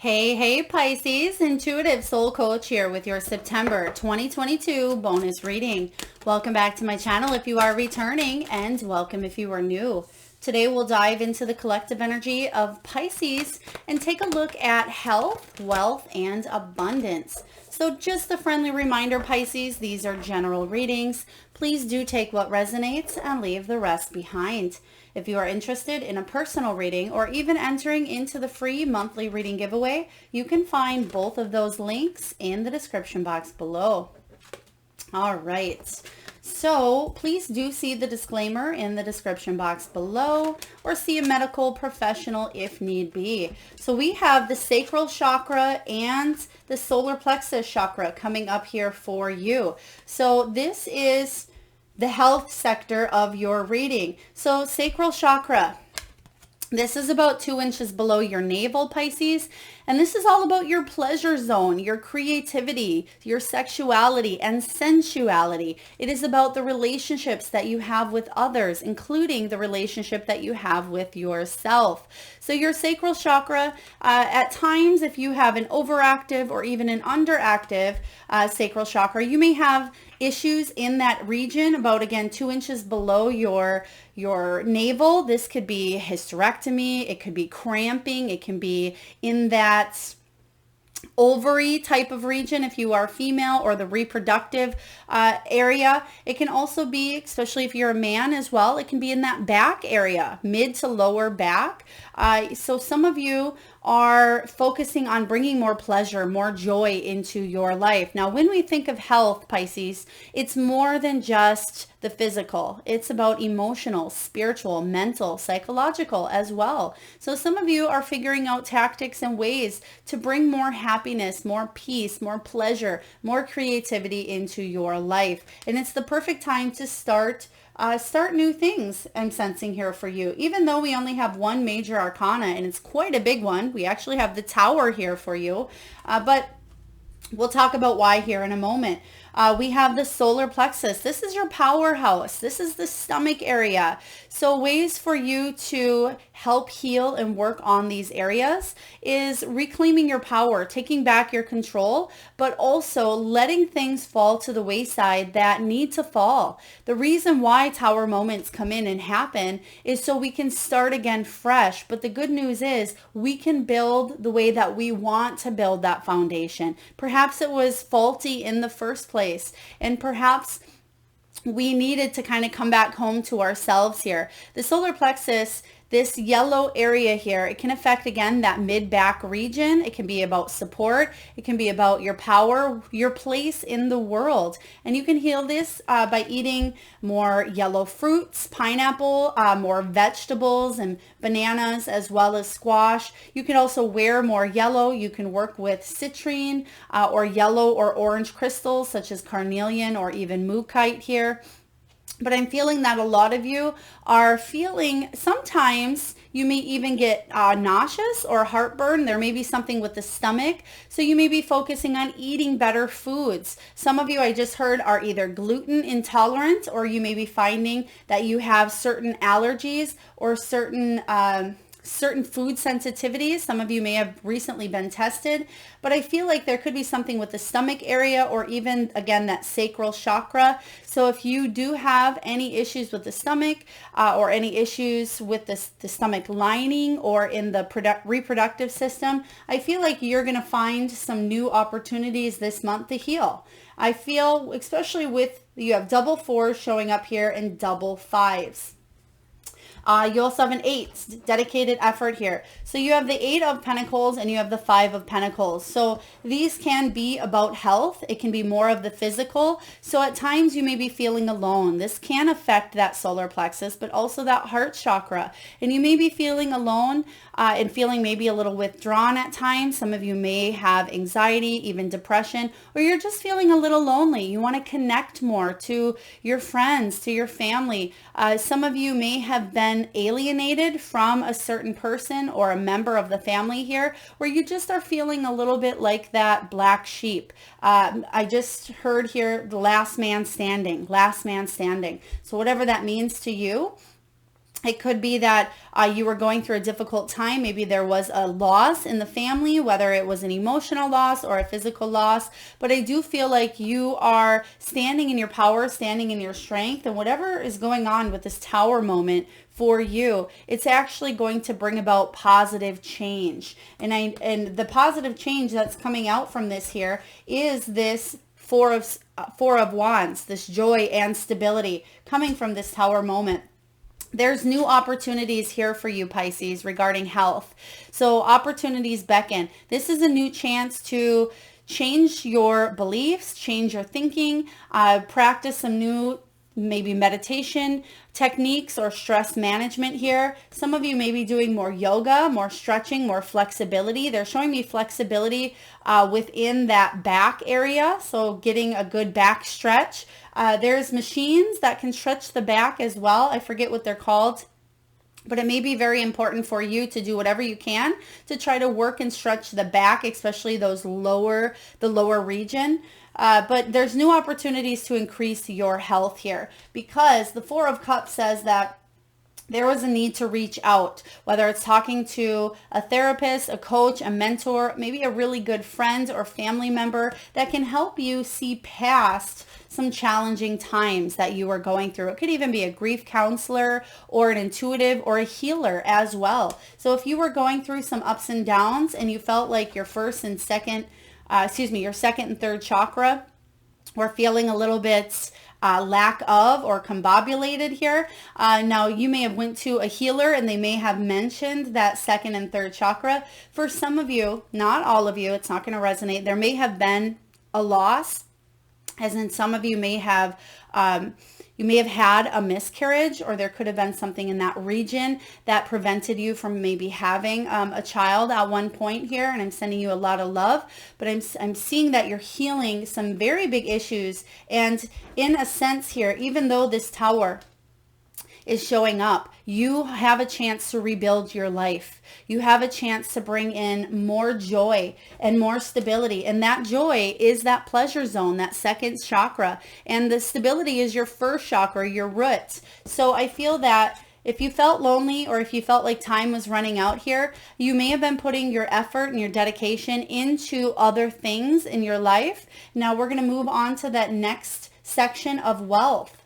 Hey, Pisces, Intuitive Soul Coach here with your September 2022 bonus reading. Welcome back to my channel if you are returning, and welcome if you are new. Today we'll dive into the collective energy of Pisces and take a look at health, wealth, and abundance. So just a friendly reminder, Pisces, these are general readings. Please do take what resonates and leave the rest behind. If you are interested in a personal reading or even entering into the free monthly reading giveaway, you can find both of those links in the description box below. All right. So please do see the disclaimer in the description box below or see a medical professional if need be. So we have the Sacral Chakra and the Solar Plexus Chakra coming up here for you. So this is the health sector of your reading. So Sacral Chakra, this is about 2 inches below your navel, Pisces, and this is all about your pleasure zone, your creativity, your sexuality, and sensuality. It is about the relationships that you have with others, including the relationship that you have with yourself. So your sacral chakra, at times, if you have an overactive or even an underactive sacral chakra, you may have issues in that region about, again, 2 inches below your navel. This could be hysterectomy, it could be cramping, it can be in that ovary type of region if you are female, or the reproductive area. It can also be, especially if you're a man as well, it can be in that back area, mid to lower back. So some of you are focusing on bringing more pleasure, more joy into your life. Now, when we think of health, Pisces, it's more than just the physical. It's about emotional, spiritual, mental, psychological as well. So some of you are figuring out tactics and ways to bring more happiness, more peace, more pleasure, more creativity into your life. And it's the perfect time to start new things, I'm sensing here for you. Even though we only have one major arcana, and it's quite a big one, we actually have the Tower here for you, but we'll talk about why here in a moment. We have the solar plexus. This is your powerhouse. This is the stomach area. So ways for you to help heal and work on these areas is reclaiming your power, taking back your control, but also letting things fall to the wayside that need to fall. The reason why tower moments come in and happen is so we can start again fresh. But the good news is we can build the way that we want to build that foundation. Perhaps it was faulty in the first place, and perhaps we needed to kind of come back home to ourselves here. The solar plexus, this yellow area here, it can affect, again, that mid-back region. It can be about support. It can be about your power, your place in the world. And you can heal this by eating more yellow fruits, pineapple, more vegetables and bananas, as well as squash. You can also wear more yellow. You can work with citrine or yellow or orange crystals, such as carnelian or even mookaite here. But I'm feeling that a lot of you are feeling, sometimes you may even get nauseous or heartburn. There may be something with the stomach. So you may be focusing on eating better foods. Some of you, I just heard, are either gluten intolerant, or you may be finding that you have certain allergies or certain food sensitivities. Some of you may have recently been tested, but I feel like there could be something with the stomach area, or even, again, that sacral chakra. So if you do have any issues with the stomach or any issues with the stomach lining or in the reproductive system, I feel like you're going to find some new opportunities this month to heal. I feel, especially with, you have double fours showing up here and double fives. You also have an 8, dedicated effort here. So you have the 8 of Pentacles and you have the 5 of Pentacles. So these can be about health. It can be more of the physical. So at times you may be feeling alone. This can affect that solar plexus, but also that heart chakra. And you may be feeling alone and feeling maybe a little withdrawn at times. Some of you may have anxiety, even depression, or you're just feeling a little lonely. You want to connect more to your friends, to your family. Some of you may have been alienated from a certain person or a member of the family here, where you just are feeling a little bit like that black sheep. I just heard here, the last man standing, last man standing. So whatever that means to you, It could be that you were going through a difficult time. Maybe there was a loss in the family, whether it was an emotional loss or a physical loss. But I do feel like you are standing in your power, standing in your strength, and whatever is going on with this tower moment for you, it's actually going to bring about positive change. And the positive change that's coming out from this here is this Four of Wands, this joy and stability coming from this tower moment. There's new opportunities here for you, Pisces, regarding health. So opportunities beckon. This is a new chance to change your beliefs, change your thinking, practice some new maybe meditation techniques or stress management here. Some of you may be doing more yoga, more stretching, more flexibility. They're showing me flexibility within that back area. So getting a good back stretch. There's machines that can stretch the back as well. I forget what they're called. But it may be very important for you to do whatever you can to try to work and stretch the back, especially the lower region. But there's new opportunities to increase your health here, because the Four of Cups says that there was a need to reach out, whether it's talking to a therapist, a coach, a mentor, maybe a really good friend or family member that can help you see past some challenging times that you are going through. It could even be a grief counselor or an intuitive or a healer as well. So if you were going through some ups and downs and you felt like your second and third chakra were feeling a little bit lack of or combobulated here. Now you may have went to a healer and they may have mentioned that second and third chakra. For some of you, not all of you, it's not going to resonate. There may have been a loss, as in some of you may have had a miscarriage, or there could have been something in that region that prevented you from maybe having a child at one point here. And I'm sending you a lot of love, but I'm seeing that you're healing some very big issues. And in a sense here, even though this tower is showing up, you have a chance to rebuild your life. You have a chance to bring in more joy and more stability. And that joy is that pleasure zone, that second chakra. And the stability is your first chakra, your roots. So I feel that if you felt lonely or if you felt like time was running out here, you may have been putting your effort and your dedication into other things in your life. Now we're going to move on to that next section of wealth,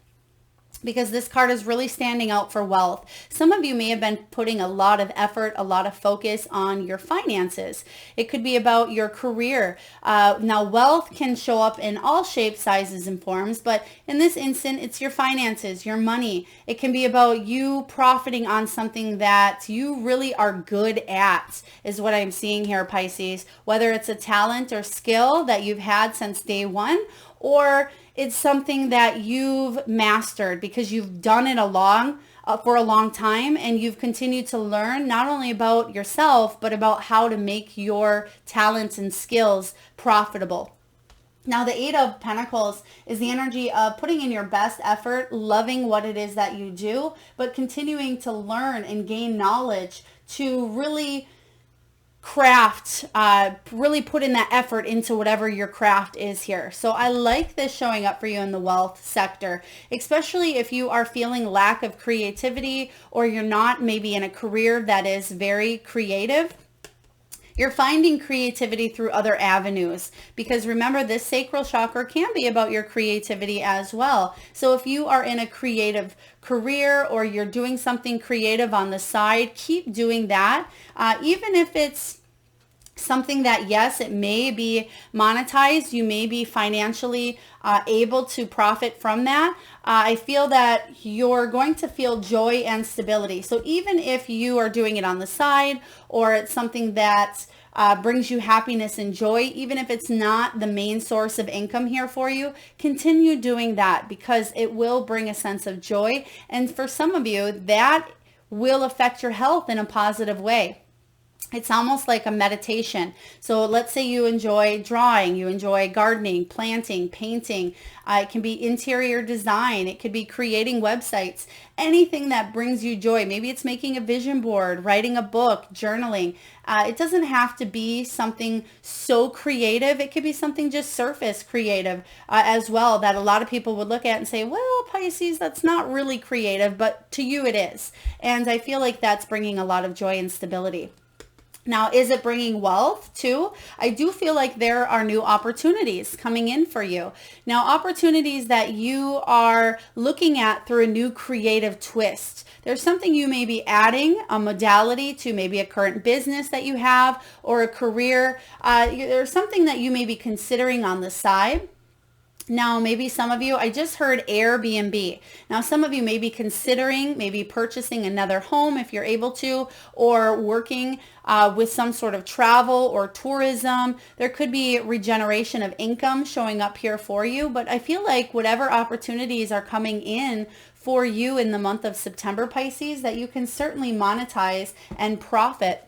because this card is really standing out for wealth. Some of you may have been putting a lot of effort, a lot of focus on your finances. It could be about your career. Now, wealth can show up in all shapes, sizes, and forms, but in this instant, it's your finances, your money. It can be about you profiting on something that you really are good at, is what I'm seeing here, Pisces. Whether it's a talent or skill that you've had since day one, or it's something that you've mastered because you've done it for a long time, and you've continued to learn not only about yourself, but about how to make your talents and skills profitable. Now, the Eight of Pentacles is the energy of putting in your best effort, loving what it is that you do, but continuing to learn and gain knowledge to really craft, really put in that effort into whatever your craft is here. So I like this showing up for you in the wealth sector, especially if you are feeling lack of creativity, or you're not maybe in a career that is very creative. You're finding creativity through other avenues, because remember, this sacral chakra can be about your creativity as well. So if you are in a creative career or you're doing something creative on the side, keep doing that. Even if it's something that, yes, it may be monetized, you may be financially able to profit from that. I feel that you're going to feel joy and stability. So even if you are doing it on the side, or it's something that brings you happiness and joy, even if it's not the main source of income here for you, continue doing that, because it will bring a sense of joy. And for some of you, that will affect your health in a positive way. It's almost like a meditation. So let's say you enjoy drawing, you enjoy gardening, planting, painting. It can be interior design. It could be creating websites, anything that brings you joy. Maybe it's making a vision board, writing a book, journaling. It doesn't have to be something so creative. It could be something just surface creative as well, that a lot of people would look at and say, well, Pisces, that's not really creative, but to you it is. And I feel like that's bringing a lot of joy and stability. Now, is it bringing wealth too? I do feel like there are new opportunities coming in for you. Now, opportunities that you are looking at through a new creative twist. There's something you may be adding, a modality to maybe a current business that you have or a career. There's something that you may be considering on the side. Now, maybe some of you, I just heard Airbnb. Now, some of you may be considering maybe purchasing another home if you're able to, or working with some sort of travel or tourism. There could be regeneration of income showing up here for you, but I feel like whatever opportunities are coming in for you in the month of September, Pisces, that you can certainly monetize and profit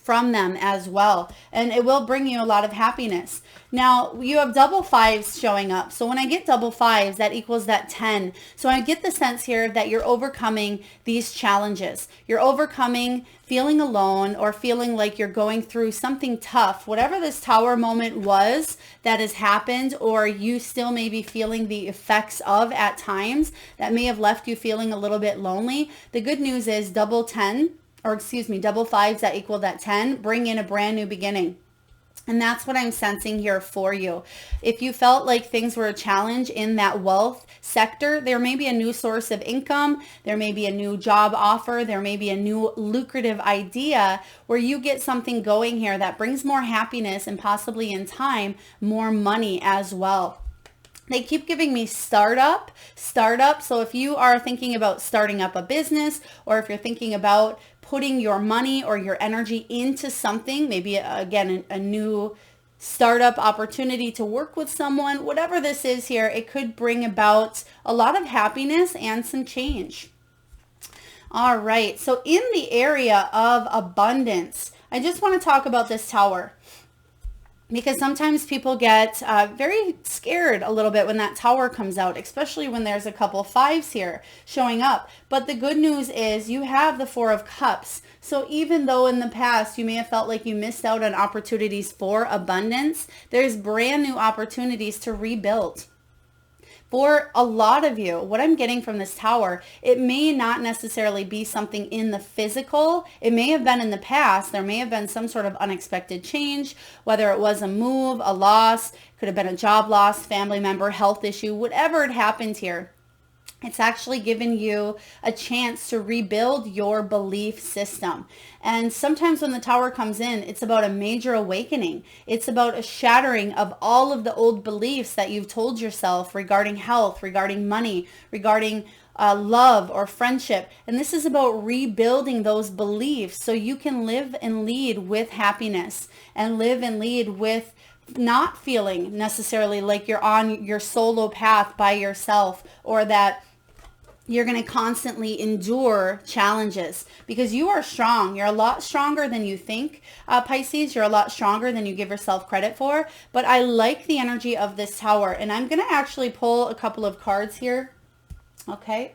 from them as well. And it will bring you a lot of happiness. Now, you have double fives showing up. So when I get double fives, that equals that 10. So I get the sense here that you're overcoming these challenges. You're overcoming feeling alone or feeling like you're going through something tough. Whatever this tower moment was that has happened, or you still may be feeling the effects of at times that may have left you feeling a little bit lonely. The good news is double fives that equal that 10, bring in a brand new beginning. And that's what I'm sensing here for you. If you felt like things were a challenge in that wealth sector, there may be a new source of income. There may be a new job offer. There may be a new lucrative idea where you get something going here that brings more happiness and possibly in time, more money as well. They keep giving me startup. So if you are thinking about starting up a business, or if you're thinking about putting your money or your energy into something, maybe again, a new startup opportunity to work with someone, whatever this is here, it could bring about a lot of happiness and some change. All right. So in the area of abundance, I just want to talk about this tower, because sometimes people get very scared a little bit when that tower comes out, especially when there's a couple fives here showing up. But the good news is you have the Four of Cups. So even though in the past you may have felt like you missed out on opportunities for abundance, there's brand new opportunities to rebuild. For a lot of you, what I'm getting from this tower, it may not necessarily be something in the physical. It may have been in the past. There may have been some sort of unexpected change, whether it was a move, a loss, could have been a job loss, family member, health issue, whatever had happened here. It's actually given you a chance to rebuild your belief system. And sometimes when the tower comes in, it's about a major awakening. It's about a shattering of all of the old beliefs that you've told yourself regarding health, regarding money, regarding love or friendship. And this is about rebuilding those beliefs so you can live and lead with happiness and live and lead with not feeling necessarily like you're on your solo path by yourself, or that you're going to constantly endure challenges, because you are strong. You're a lot stronger than you think, Pisces. You're a lot stronger than you give yourself credit for. But I like the energy of this tower, and I'm going to actually pull a couple of cards here. Okay.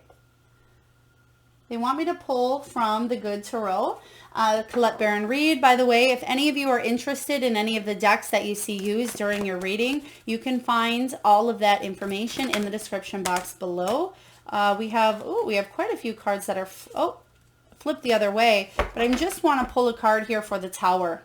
They want me to pull from the Good Tarot. Colette Baron Reed, by the way, if any of you are interested in any of the decks that you see used during your reading, you can find all of that information in the description box below. We have quite a few cards that are, flipped the other way, but I just want to pull a card here for the tower.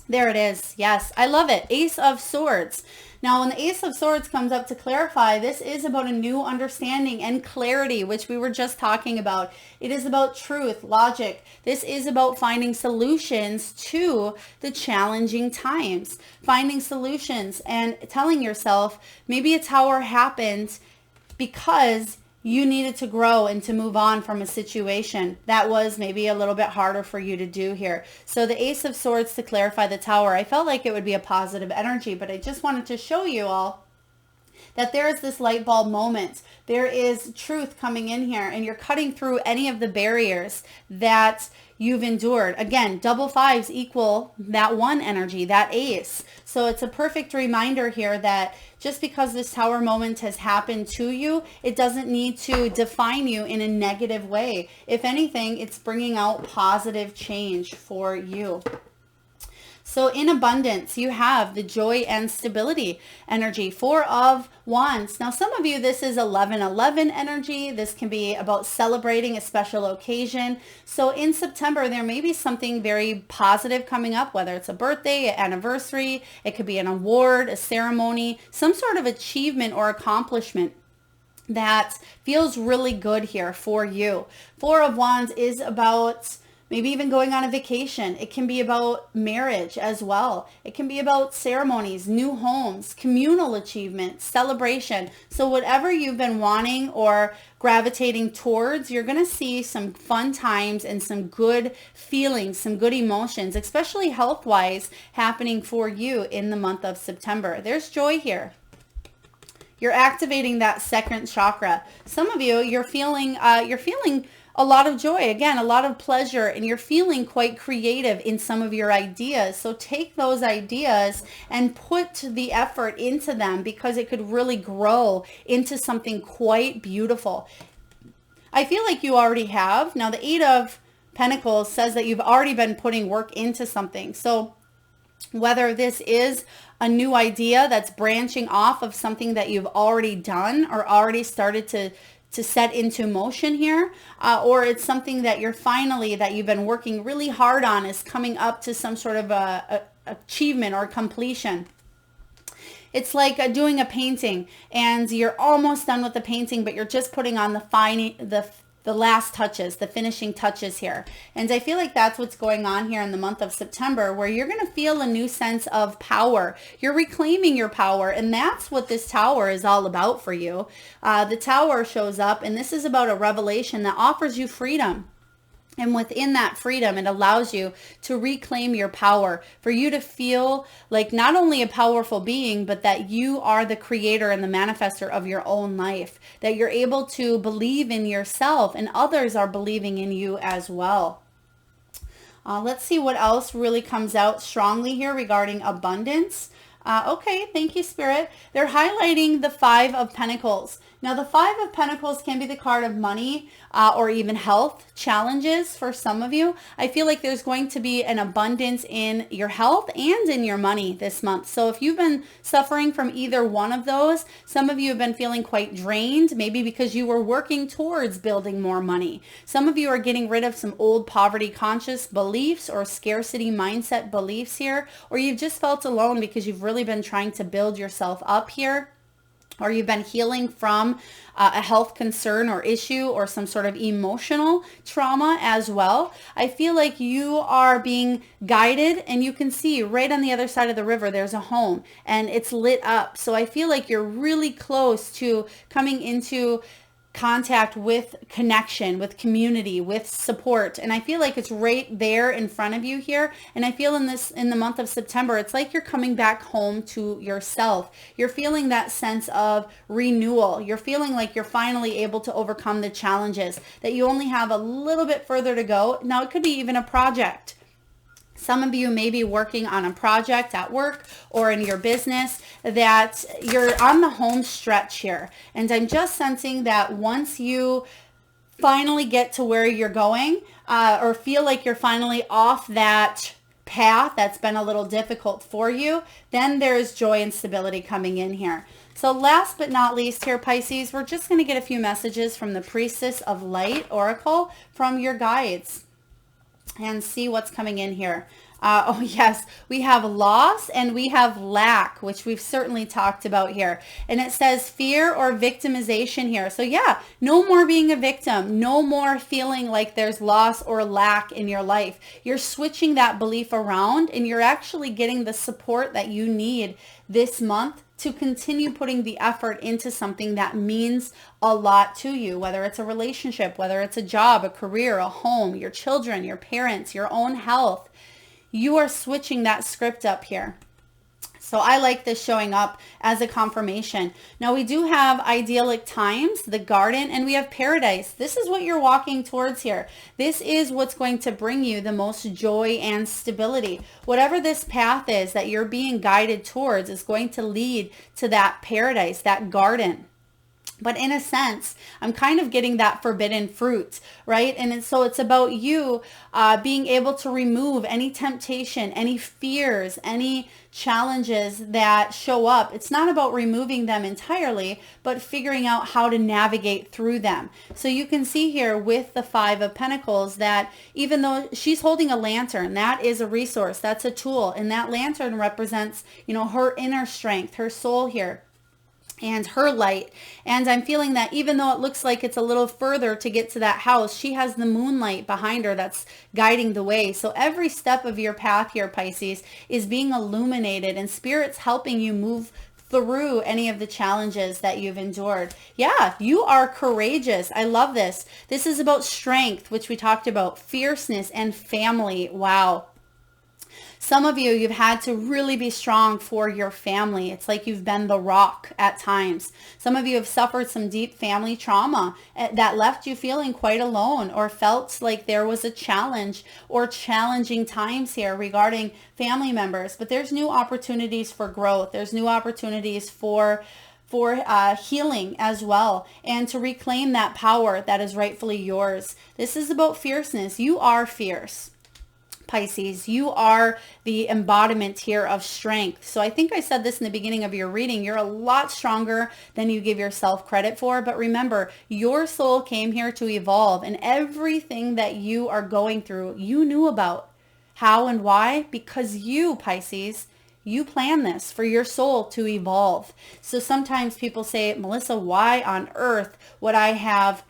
There it is. Yes, I love it. Ace of Swords. Now, when the Ace of Swords comes up to clarify, this is about a new understanding and clarity, which we were just talking about. It is about truth, logic. This is about finding solutions to the challenging times, finding solutions and telling yourself maybe a tower happened because you needed to grow and to move on from a situation that was maybe a little bit harder for you to do here. So the Ace of Swords to clarify the tower, I felt like it would be a positive energy, but I just wanted to show you all that there is this light bulb moment. There is truth coming in here, and you're cutting through any of the barriers that you've endured. Again, double fives equal that one energy, that ace. So it's a perfect reminder here that just because this tower moment has happened to you, it doesn't need to define you in a negative way. If anything, it's bringing out positive change for you. So in abundance, you have the joy and stability energy, 4 of Wands. Now, some of you, this is 11/11 energy. This can be about celebrating a special occasion. So in September, there may be something very positive coming up, whether it's a birthday, an anniversary, it could be an award, a ceremony, some sort of achievement or accomplishment that feels really good here for you. 4 of Wands is about maybe even going on a vacation. It can be about marriage as well. It can be about ceremonies, new homes, communal achievement, celebration. So whatever you've been wanting or gravitating towards, you're going to see some fun times and some good feelings, some good emotions, especially health-wise, happening for you in the month of September. There's joy here. You're activating that second chakra. Some of you, you're feeling a lot of joy, again, a lot of pleasure, and you're feeling quite creative in some of your ideas. So take those ideas and put the effort into them, because it could really grow into something quite beautiful. I feel like you already have. Now, the 8 of Pentacles says that you've already been putting work into something. So whether this is a new idea that's branching off of something that you've already done or already started to set into motion here, or it's something that you've been working really hard on, is coming up to some sort of a achievement or completion. It's like doing a painting and you're almost done with the painting, but you're just putting on the last touches, the finishing touches here. And I feel like that's what's going on here in the month of September, where you're going to feel a new sense of power. You're reclaiming your power, and that's what this tower is all about for you. The tower shows up, and this is about a revelation that offers you freedom. And within that freedom, it allows you to reclaim your power, for you to feel like not only a powerful being, but that you are the creator and the manifester of your own life, that you're able to believe in yourself and others are believing in you as well. Let's see what else really comes out strongly here regarding abundance. Okay, thank you, Spirit. They're highlighting the 5 of Pentacles. Now, the 5 of Pentacles can be the card of money or even health challenges for some of you. I feel like there's going to be an abundance in your health and in your money this month. So if you've been suffering from either one of those, some of you have been feeling quite drained, maybe because you were working towards building more money. Some of you are getting rid of some old poverty conscious beliefs or scarcity mindset beliefs here, or you've just felt alone because you've really been trying to build yourself up here. Or you've been healing from a health concern or issue or some sort of emotional trauma as well. I feel like you are being guided, and you can see right on the other side of the river, there's a home and it's lit up. So I feel like you're really close to coming into contact with connection, with community, with support. And I feel like it's right there in front of you here. And I feel in the month of September, it's like you're coming back home to yourself. You're feeling that sense of renewal. You're feeling like you're finally able to overcome the challenges, that you only have a little bit further to go. Now, it could be even a project. Some of you may be working on a project at work or in your business that you're on the home stretch here. And I'm just sensing that once you finally get to where you're going, or feel like you're finally off that path that's been a little difficult for you, then there's joy and stability coming in here. So last but not least here, Pisces, we're just going to get a few messages from the Priestess of Light Oracle from your guides and see what's coming in here. Oh yes, we have loss and we have lack, which we've certainly talked about here. And it says fear or victimization here. So yeah, no more being a victim, no more feeling like there's loss or lack in your life. You're switching that belief around, and you're actually getting the support that you need this month to continue putting the effort into something that means a lot to you, whether it's a relationship, whether it's a job, a career, a home, your children, your parents, your own health. You are switching that script up here. So I like this showing up as a confirmation. Now we do have idyllic times, the garden, and we have paradise. This is what you're walking towards here. This is what's going to bring you the most joy and stability. Whatever this path is that you're being guided towards is going to lead to that paradise, that garden. But in a sense, I'm kind of getting that forbidden fruit, right? And so it's about you being able to remove any temptation, any fears, any challenges that show up. It's not about removing them entirely, but figuring out how to navigate through them. So you can see here with the Five of Pentacles that even though she's holding a lantern, that is a resource, that's a tool. And that lantern represents, you know, her inner strength, her soul here, and her light. And I'm feeling that even though it looks like it's a little further to get to that house, she has the moonlight behind her that's guiding the way. So every step of your path here, Pisces, is being illuminated, and Spirit's helping you move through any of the challenges that you've endured. Yeah, you are courageous. I love this. This is about strength, which we talked about, fierceness, and family. Wow. Some of you, you've had to really be strong for your family. It's like you've been the rock at times. Some of you have suffered some deep family trauma that left you feeling quite alone, or felt like there was a challenge or challenging times here regarding family members. But there's new opportunities for growth. There's new opportunities for healing as well, and to reclaim that power that is rightfully yours. This is about fierceness. You are fierce, Pisces. You are the embodiment here of strength. So I think I said this in the beginning of your reading. You're a lot stronger than you give yourself credit for. But remember, your soul came here to evolve, and everything that you are going through, you knew about. How and why? Because you, Pisces, you plan this for your soul to evolve. So sometimes people say, Melissa, why on earth would I have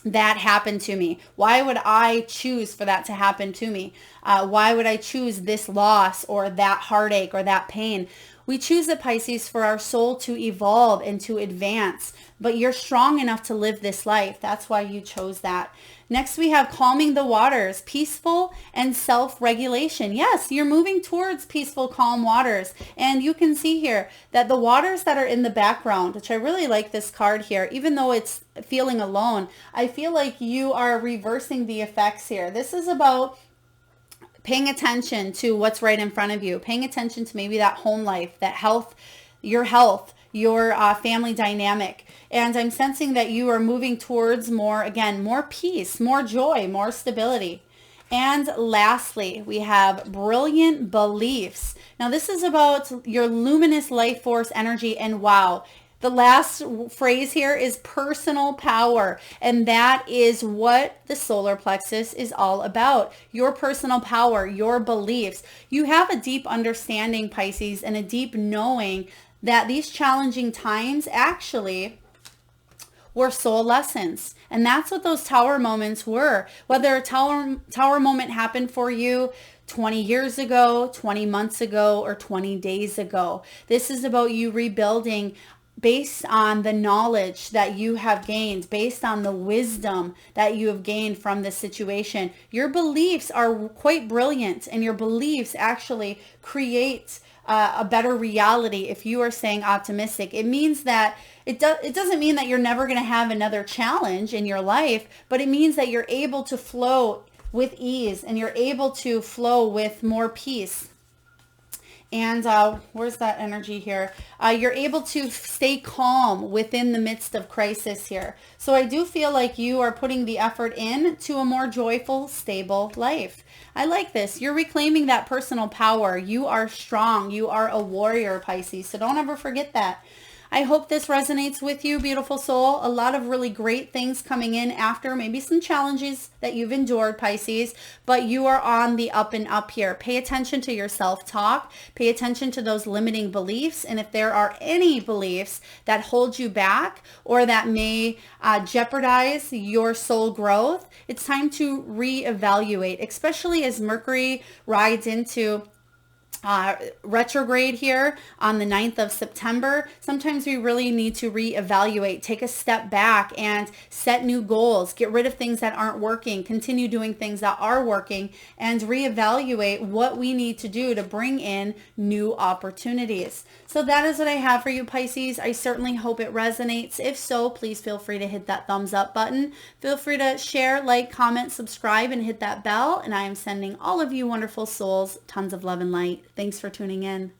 that happen to me? Why would I choose for that to happen to me? Why would I choose this loss or that heartache or that pain? We choose it, Pisces, for our soul to evolve and to advance. But you're strong enough to live this life. That's why you chose that. Next, we have calming the waters, peaceful and self-regulation. Yes, you're moving towards peaceful, calm waters. And you can see here that the waters that are in the background, which I really like this card here, even though it's feeling alone, I feel like you are reversing the effects here. This is about paying attention to what's right in front of you, paying attention to maybe that home life, that health, your family dynamic. And I'm sensing that you are moving towards more peace, more joy, more stability. And lastly, we have brilliant beliefs. Now this is about your luminous life force energy, and wow. The last phrase here is personal power, and that is what the solar plexus is all about. Your personal power, your beliefs. You have a deep understanding, Pisces, and a deep knowing that these challenging times actually were soul lessons. And that's what those tower moments were. Whether a tower moment happened for you 20 years ago, 20 months ago, or 20 days ago. This is about you rebuilding based on the knowledge that you have gained, based on the wisdom that you have gained from this situation. Your beliefs are quite brilliant, and your beliefs actually create a better reality. If you are staying optimistic, it means that it doesn't mean that you're never going to have another challenge in your life, but it means that you're able to flow with ease, and you're able to flow with more peace. And where's that energy here? You're able to stay calm within the midst of crisis here. So I do feel like you are putting the effort in to a more joyful, stable life. I like this. You're reclaiming that personal power. You are strong. You are a warrior, Pisces. So don't ever forget that. I hope this resonates with you, beautiful soul. A lot of really great things coming in after maybe some challenges that you've endured, Pisces, but you are on the up and up here. Pay attention to your self-talk. Pay attention to those limiting beliefs. And if there are any beliefs that hold you back or that may jeopardize your soul growth, it's time to reevaluate, especially as Mercury rides into retrograde here on the 9th of September, sometimes we really need to reevaluate, take a step back and set new goals, get rid of things that aren't working, continue doing things that are working, and reevaluate what we need to do to bring in new opportunities. So that is what I have for you, Pisces. I certainly hope it resonates. If so, please feel free to hit that thumbs up button. Feel free to share, like, comment, subscribe, and hit that bell. And I am sending all of you wonderful souls tons of love and light. Thanks for tuning in.